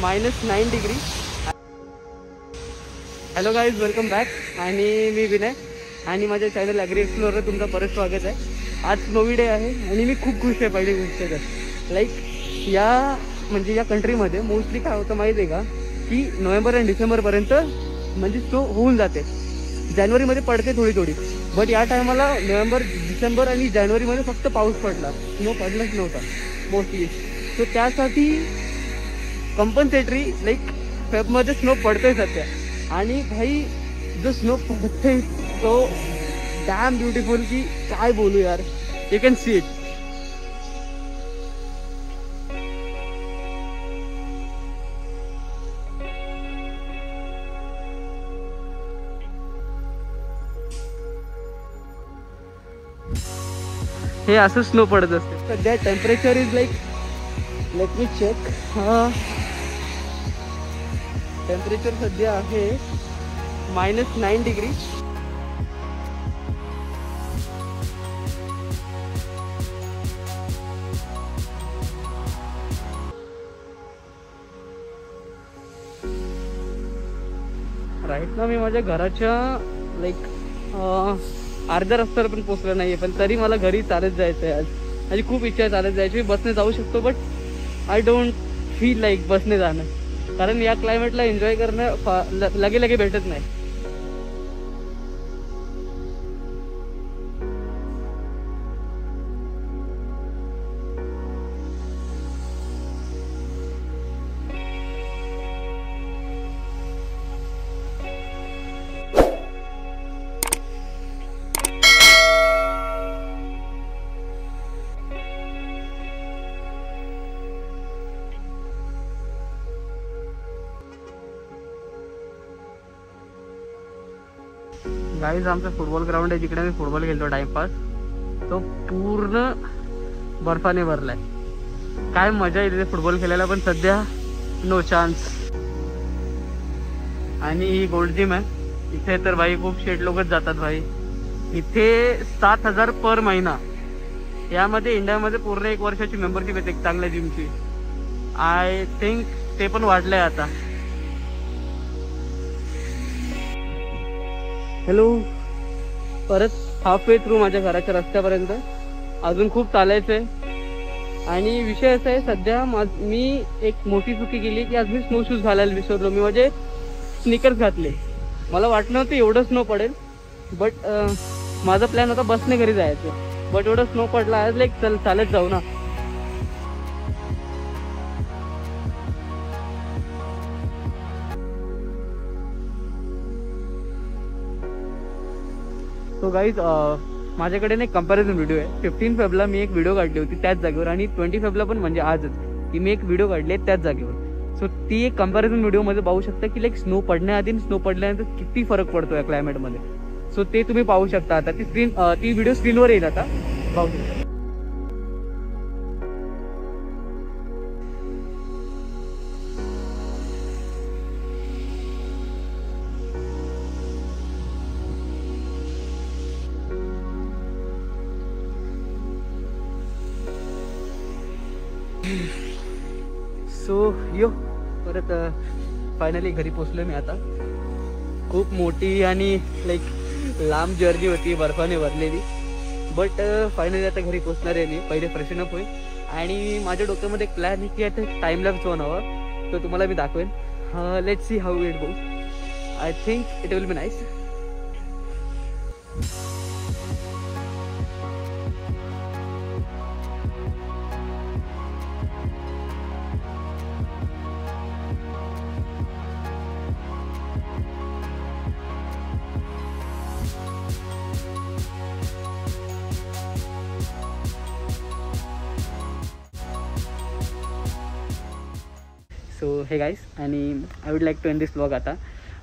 -9 degree. Hello guys, welcome back. आणि मी विनय आणि माझ्या चॅनल ॲग्री एक्सप्लोरर तुमचं परत स्वागत आहे. आज स्नोवी डे आहे आणि मी खूप खुश आहे. पहिली गोष्ट तर या कंट्रीमध्ये मोस्टली काय होतं माहीत आहे का, की नोव्हेंबर आणि डिसेंबरपर्यंत म्हणजे स्नो होऊन जाते. जानेवारीमध्ये पडते थोडी थोडी, बट या टायमाला नोव्हेंबर, डिसेंबर आणि जानेवारीमध्ये फक्त पाऊस पडला, स्नो पडलाच नव्हता मोस्टली. सो त्यासाठी कंपन्सेटरी फेबमध्ये स्नो पडतोय सध्या. आणि भाई जो स्नो पडतोय तो डॅम ब्युटिफुल की काय बोलू यार. You can see it. हे असं स्नो पडत असते. सध्या temperature is let me check. Temperature सध्या आहे -9 डिग्री. राईट ना मी माझ्या घराच्या अर्ध्या रस्त्यावर पण पोचलं नाहीये, पण तरी मला घरी चालत जायचं आहे आज. माझी खूप इच्छा आहे चालत जायची. मी बसने जाऊ शकतो, but I don't feel like बसने जाणं, कारण या क्लायमेटला एन्जॉय करणं लगे भेटत नाही. गाईज, आमचा फुटबॉल ग्राउंड आहे जिकडे मी फुटबॉल खेळतो टाइमपास. तो पूर्ण बर्फाने भरलाय. काय मजा येते फुटबॉल खेळायला, पण सध्या नो चान्स. आणि ही गोल्ड जिम आहे इथे, तर भाई खूप शेट लोकच जातात भाई. इथे 7,000 पर महिना. यामध्ये इंडियामध्ये पूर्ण 1 वर्षाची मेंबरशिप येते एक चांगल्या जिमची. आय थिंक ते पण वाढलंय आता. हॅलो, परत हाफ वे थ्रू माझ्या घराच्या रस्त्यापर्यंत. अजून खूप चालायचं आहे. आणि विषय असा आहे, सध्या मी एक मोठी चुकी केली की आज मी स्नो शूज घालायला विसरलो. मी माझे स्निकर्स घातले. मला वाटलं नव्हतं एवढं स्नो पडेल, बट माझा प्लॅन होता बसने घरी जायचं, बट एवढं स्नो पडला आज चल चालत जाऊ ना. सो गाईज, माझ्याकडे एक कंपॅरिझन व्हिडिओ आहे. 15 फेबला मी एक व्हिडिओ काढली होती त्याच जागेवर, आणि 20 फेबला पण म्हणजे आजच की मी एक व्हिडिओ काढली आहे त्याच जागेवर. सो ती एक कंपॅरिझन व्हिडिओमध्ये पाहू शकता की स्नो पडण्याआधी आणि स्नो पडल्यानंतर किती फरक पडतो या क्लायमेटमध्ये. सो ते तुम्ही पाहू शकता. आता ती व्हिडिओ स्क्रीनवर येईल, आता पाहू शकता. सो परत फायनली घरी पोचलो मी आता. खूप मोठी आणि लांब जर्नी होती, बर्फाने भरलेली, बट फायनली आता घरी पोचणार आहे मी. पहिले फ्रेशन अप होईल आणि माझ्या डोक्यामध्ये एक प्लॅन आहे की आता टाइम लॅप्स बनवावा, तो तुम्हाला मी दाखवेन. Let's see how it goes. I think it will be nice. So hey guys, आणि I would like to end this vlog आता.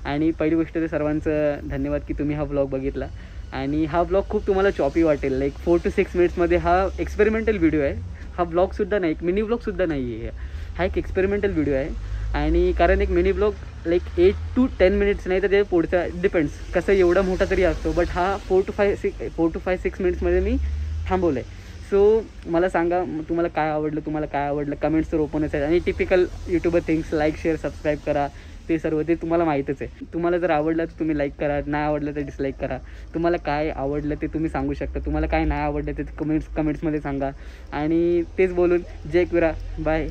आणि पहिली गोष्ट तर सर्वांचं धन्यवाद की तुम्ही हा व्लॉग बघितला. आणि हा व्लॉग खूप तुम्हाला चॉपी वाटेल. 4 to 6 मिनिट्समध्ये हा एक्सपेरिमेंटल व्हिडिओ आहे. हा व्लॉगसुद्धा नाही, एक मिनी व्लॉगसुद्धा नाही आहे. हा एक एक्सपेरिमेंटल व्हिडिओ आहे. आणि कारण एक मिनी ब्लॉग 8 to 10 मिनिट्स नाही तर ते पुढचा डिपेंड्स कसं एवढा मोठा तरी असतो, बट हा 4 to 5 6 मिनिट्समध्ये मी थांबवलं आहे. सो मला सांगा तुम्हाला काय आवडलं कमेंट्स तर ओपनच आहेत. आणि typical YouTuber things like share subscribe करा ते सर्व ते तुम्हाला माहीतच आहे. तुम्हाला जर आवडलं तर तुम्ही लाईक करा, नाही आवडलं तर डिसलाईक करा. तुम्हाला काय आवडलं ते तुम्ही सांगू शकता, तुम्हाला काय नाही आवडलं ते कमेंट्समध्ये सांगा. आणि तेच बोलून जय क्विरा, बाय.